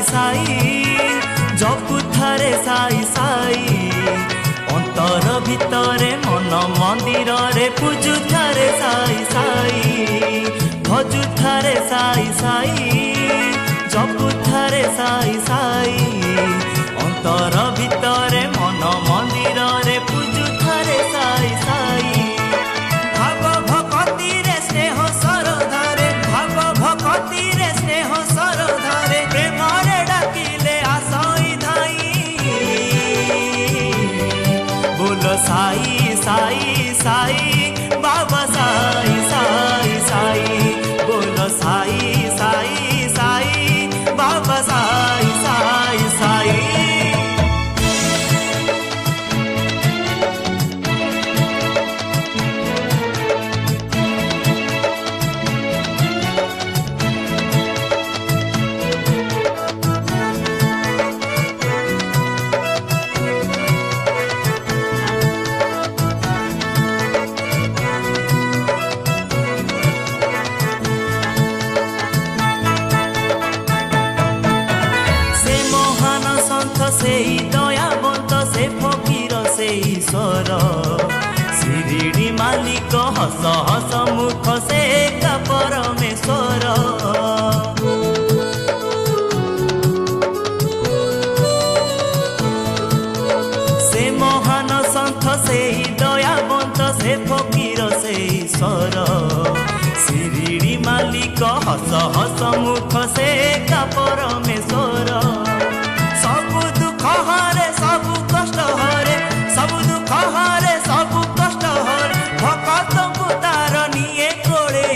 साई जपुथारे साई साई अंतर भितरे मन मंदिर रे पूजुथारे साई साई भजुथारे साई साई जपुथारे साई साई अंतर भितरे मन मंदिर रे पूजुथारे साई साई भाव भक्ति रे स्नेह सरधारे भाव भक्ति रे स्नेह सरधारे प्रेम रे डाकिले आसई धाई बोल साई साई साई बाबा साई साई साई बोल साई साई साई बाबा साई साई साई से दयावंत से फकीर से ईश्वर शिरिडी मालिक हस हस मुख से का परमेश्वर से महान संत से दयावंत से फकीर से ईश्वर शिरिडी मालिक हस हस मुख से का परमेश्वर सबु दुख हरे सबु कष्ट हरे सबु दुख हरे सबु कष्ट हरे भक्त को तार निये कोड़े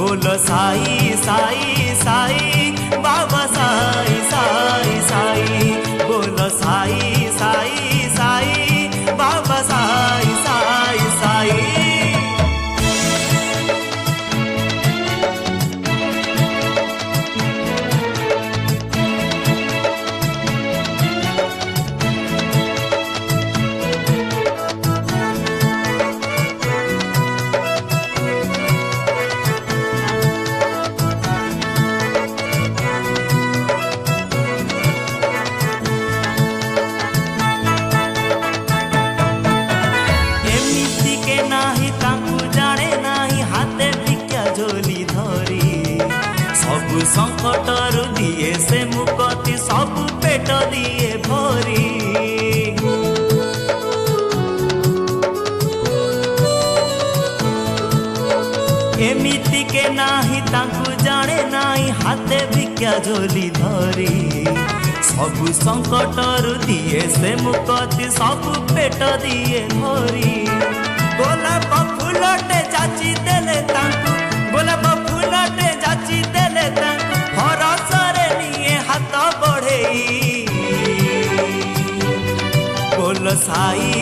बोल साई साई साई बाबा साई साई साई बोल साई साई साई बाबा साई साई साई सबु संकट दिए से मुक्ति सबु पेट दिए भरी एमिति के नाही तांकु जाने नाही हाथे भिक्षा झोली धरी सबु संकट दिए से मुक्ति सबु पेट दिए भरी गोलाप फूलटे चाची देले तांकु गोलाप फूलटे चाची देले तांकु हरसरे निये हाथ बढ़ेई बोल साई